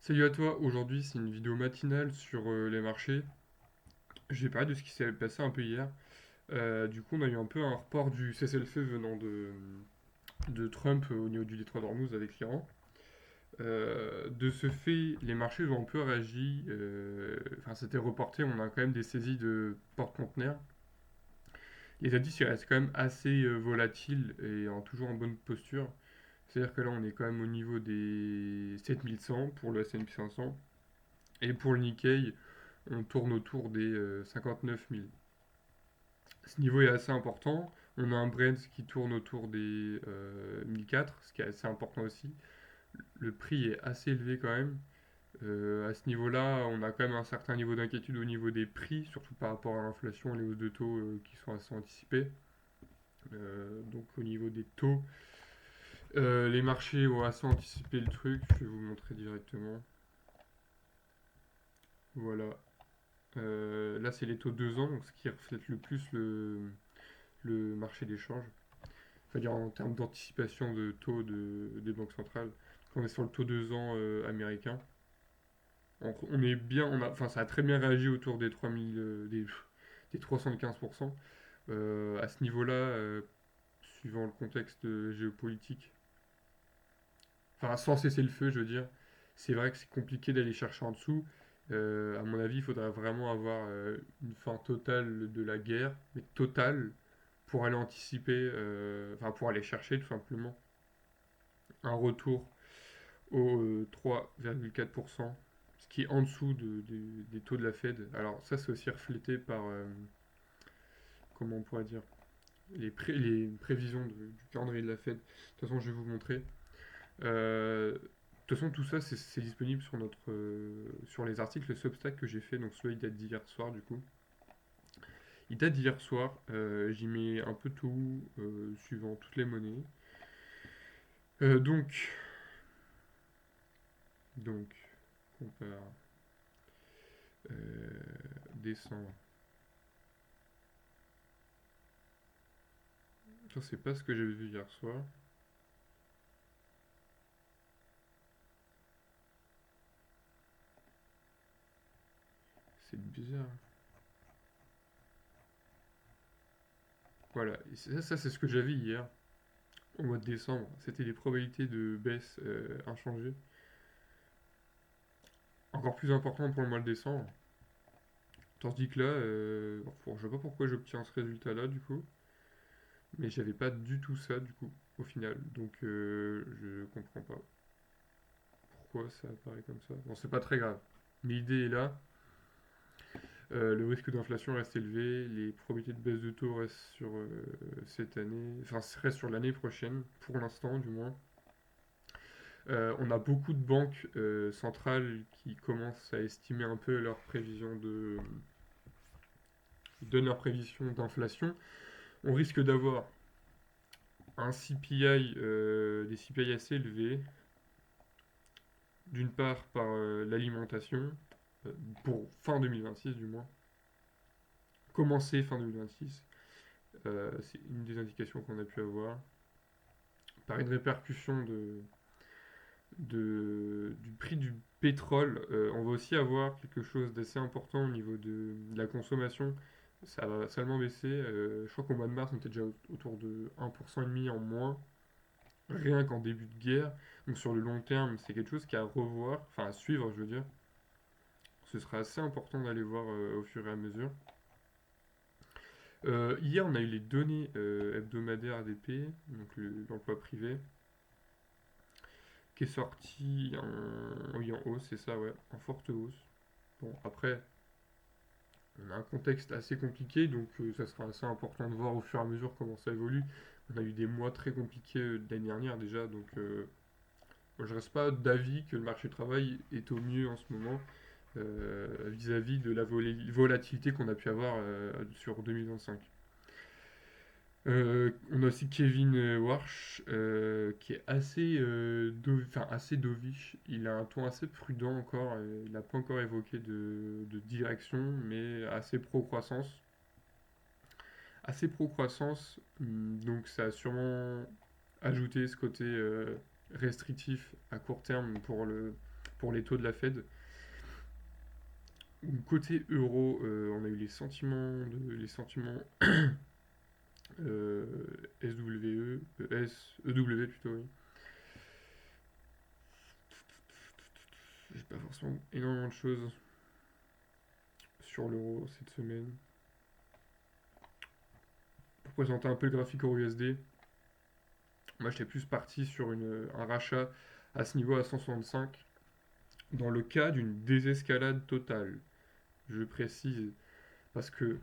Salut à toi, aujourd'hui c'est une vidéo matinale sur les marchés. Je vais parler de ce qui s'est passé un peu hier. Du coup, on a eu un peu un report du cessez-le-feu venant de Trump au niveau du détroit d'Ormuz avec l'Iran. De ce fait, les marchés ont un peu réagi. Enfin, c'était reporté, on a quand même des saisies de porte-conteneurs. Les indices ils restent quand même assez volatiles et toujours en bonne posture. C'est-à-dire que là, on est quand même au niveau des 7100 pour le S&P 500. Et pour le Nikkei, on tourne autour des 59 000. Ce niveau est assez important. On a un Brent qui tourne autour des 1004, ce qui est assez important aussi. Le prix est assez élevé quand même. À ce niveau-là, on a quand même un certain niveau d'inquiétude au niveau des prix, surtout par rapport à l'inflation et les hausses de taux qui sont assez anticipées. Donc au niveau des taux, les marchés ont assez anticipé le truc. Je vais vous montrer directement. Voilà. Là, c'est les taux 2 ans, donc ce qui reflète le plus le marché des changes. C'est-à-dire en termes d'anticipation de taux des banques centrales. Quand on est sur le taux 2 ans américain, on est bien, enfin, ça a très bien réagi autour des 3000, des 315%. À ce niveau-là, suivant le contexte géopolitique, enfin sans cesser le feu, je veux dire, c'est vrai que c'est compliqué d'aller chercher en dessous. À mon avis, il faudrait vraiment avoir une fin totale de la guerre, mais totale, pour aller anticiper, enfin pour aller chercher tout simplement un retour au 3,4%, ce qui est en dessous des taux de la Fed. Alors ça, c'est aussi reflété par, comment on pourrait dire, les prévisions du calendrier de la Fed. De toute façon, je vais vous montrer. De toute façon, tout ça, c'est disponible sur sur les articles Substack que j'ai fait. Donc celui-là, il date d'hier soir, du coup. Il date d'hier soir. J'y mets un peu tout, suivant toutes les monnaies. Donc, donc, compare, descend. Ça, c'est pas ce que j'avais vu hier soir. C'est bizarre. Voilà, et ça, c'est ce que j'avais hier, au mois de décembre. C'était les probabilités de baisse inchangées. Encore plus important pour le mois de décembre. Tandis que là, je sais pas pourquoi j'obtiens ce résultat-là, du coup. Mais j'avais pas du tout ça, du coup, au final. Donc, je comprends pas pourquoi ça apparaît comme ça. Bon, c'est pas très grave. L'idée est là. Le risque d'inflation reste élevé, les probabilités de baisse de taux restent sur cette année, enfin restent sur l'année prochaine, pour l'instant du moins. On a beaucoup de banques centrales qui commencent à estimer un peu leurs prévisions donnent leurs prévisions d'inflation. On risque d'avoir un CPI, des CPI assez élevés, d'une part par l'alimentation, euh, pour fin 2026 du moins, commencer fin 2026, c'est une des indications qu'on a pu avoir, par une répercussion du prix du pétrole. On va aussi avoir quelque chose d'assez important au niveau de la consommation. Ça va seulement baisser. Je crois qu'au mois de mars, on était déjà autour de 1,5% en moins, rien qu'en début de guerre. Donc sur le long terme, c'est quelque chose qui est à revoir, enfin à suivre, je veux dire. Ce sera assez important d'aller voir au fur et à mesure. Hier, on a eu les données hebdomadaires ADP, donc l'emploi privé, qui est sorti oui, en hausse, c'est ça, ouais, en forte hausse. Bon, après, on a un contexte assez compliqué, donc ça sera assez important de voir au fur et à mesure comment ça évolue. On a eu des mois très compliqués l'année dernière déjà, donc moi, je reste pas d'avis que le marché du travail est au mieux en ce moment vis-à-vis de la volatilité qu'on a pu avoir sur 2025. On a aussi Kevin Warsh qui est assez, enfin, assez dovish. Il a un ton assez prudent encore. Il n'a pas encore évoqué de direction, mais assez pro-croissance. Assez pro-croissance, donc ça a sûrement ajouté ce côté restrictif à court terme pour pour les taux de la Fed. Côté euro, on a eu les sentiments euh, SEW plutôt, oui. J'ai pas forcément énormément de choses sur l'euro cette semaine. Pour présenter un peu le graphique euro USD, moi j'étais plus parti sur un rachat à ce niveau à 165 dans le cas d'une désescalade totale. Je précise parce que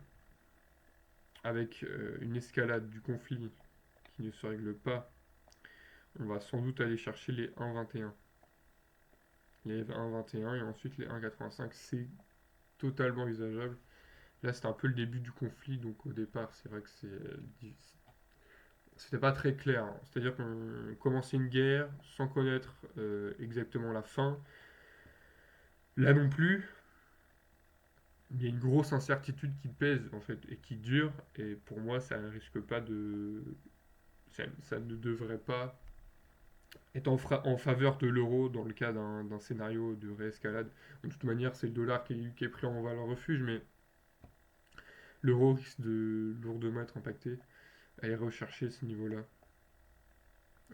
avec une escalade du conflit qui ne se règle pas, on va sans doute aller chercher les 1,21. Les 1,21 et ensuite les 1,85, c'est totalement envisageable. Là, c'était un peu le début du conflit, donc au départ, c'est vrai que c'était pas très clair, hein. C'est-à-dire qu'on commençait une guerre sans connaître exactement la fin. Là non plus, il y a une grosse incertitude qui pèse en fait et qui dure. Et pour moi, ça ne risque pas de, ça ne devrait pas être en faveur de l'euro dans le cas d'un scénario de réescalade. De toute manière, c'est le dollar qui est pris en valeur refuge, mais l'euro risque de lourdement être impacté à aller rechercher ce niveau-là.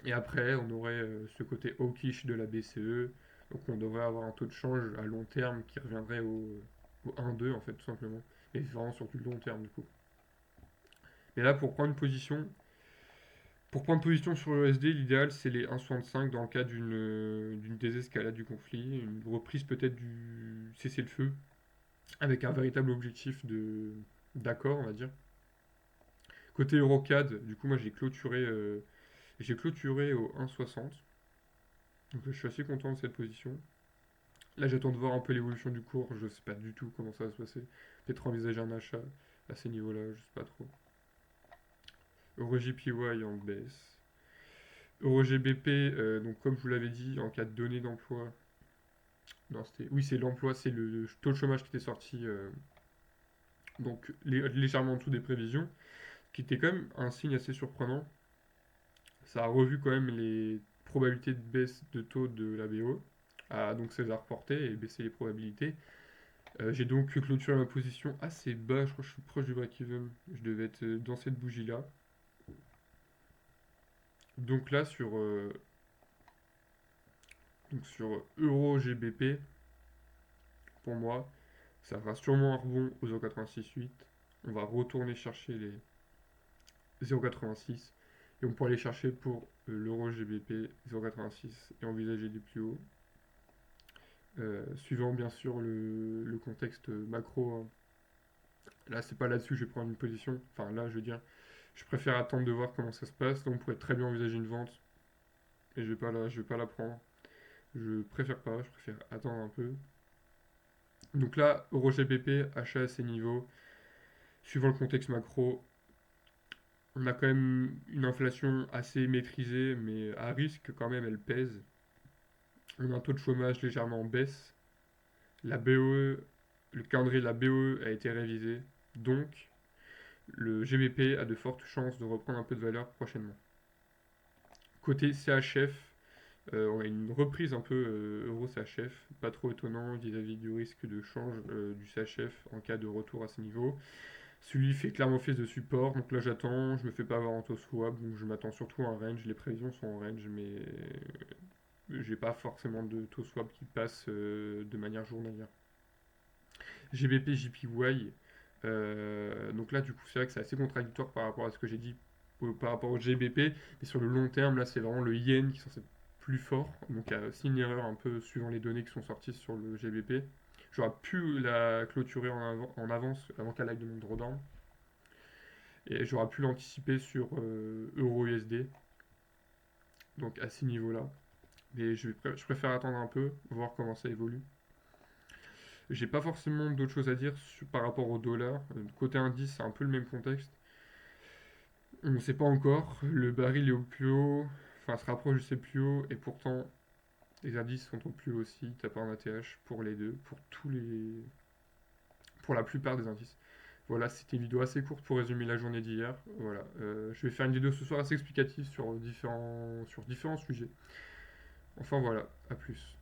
Et après, on aurait ce côté hawkish de la BCE, donc on devrait avoir un taux de change à long terme qui reviendrait au 1,2 en fait, tout simplement. Et vraiment sur du long terme du coup. Mais là, pour prendre position sur le USD, l'idéal c'est les 1,65 dans le cas d'une désescalade du conflit, une reprise peut-être du cessez-le-feu, avec un véritable objectif d'accord, on va dire. Côté Eurocad, du coup, moi j'ai clôturé au 1,60. Donc je suis assez content de cette position. Là, j'attends de voir un peu l'évolution du cours. Je sais pas du tout comment ça va se passer. Peut-être envisager un achat à ces niveaux-là, je sais pas trop. EuroJPY en baisse. EuroGBP, donc comme je vous l'avais dit, en cas de données d'emploi. Non, oui, c'est l'emploi, c'est le taux de chômage qui était sorti, donc légèrement en dessous des prévisions, qui était quand même un signe assez surprenant. Ça a revu quand même les probabilités de baisse de taux de la BO, donc ça les a reportées et baissé les probabilités. J'ai donc clôturé ma position assez bas, je crois que je suis proche du break-even. Je devais être dans cette bougie-là. Donc là, sur Euro GBP, pour moi, ça fera sûrement un rebond aux 0,86,8. On va retourner chercher les 0,86 et on pourra aller chercher pour l'Euro GBP 0,86 et envisager des plus hauts. Suivant bien sûr le contexte macro, hein. Là, c'est pas là-dessus que je vais prendre une position. Enfin, là, je veux dire, je préfère attendre de voir comment ça se passe. Donc, on pourrait très bien envisager une vente. Et je vais pas la prendre. Je préfère pas, je préfère attendre un peu. Donc là, Euro GBP, achat à ces niveaux. Suivant le contexte macro, on a quand même une inflation assez maîtrisée, mais à risque quand même, elle pèse. On a un taux de chômage légèrement en baisse. La BOE, le calendrier de la BOE a été révisé. Donc, le GBP a de fortes chances de reprendre un peu de valeur prochainement. Côté CHF, on a une reprise un peu euro-CHF, pas trop étonnant vis-à-vis du risque de change du CHF en cas de retour à ce niveau. Celui fait clairement office de support, donc là j'attends, je me fais pas avoir en taux swap, donc je m'attends surtout à un range, les prévisions sont en range, mais j'ai pas forcément de taux swap qui passe de manière journalière. GBP, JPY, donc là du coup c'est vrai que c'est assez contradictoire par rapport à ce que j'ai dit par rapport au GBP, mais sur le long terme là c'est vraiment le yen qui est censé être plus fort, donc il y a aussi une erreur un peu suivant les données qui sont sorties sur le GBP. J'aurais pu la clôturer en avance avant qu'elle aille de mon drawdown. Et j'aurais pu l'anticiper sur Euro USD, donc à ces niveaux-là. Mais je préfère attendre un peu, voir comment ça évolue. J'ai pas forcément d'autres choses à dire par rapport au dollar. Côté indice, c'est un peu le même contexte. On ne sait pas encore. Le baril est au plus haut, enfin se rapproche de ses plus hauts, et pourtant les indices sont au plus haut aussi. T'as pas un ATH pour les deux, pour la plupart des indices. Voilà, c'était une vidéo assez courte pour résumer la journée d'hier. Voilà, je vais faire une vidéo ce soir assez explicative sur différents sujets. Enfin voilà, à plus.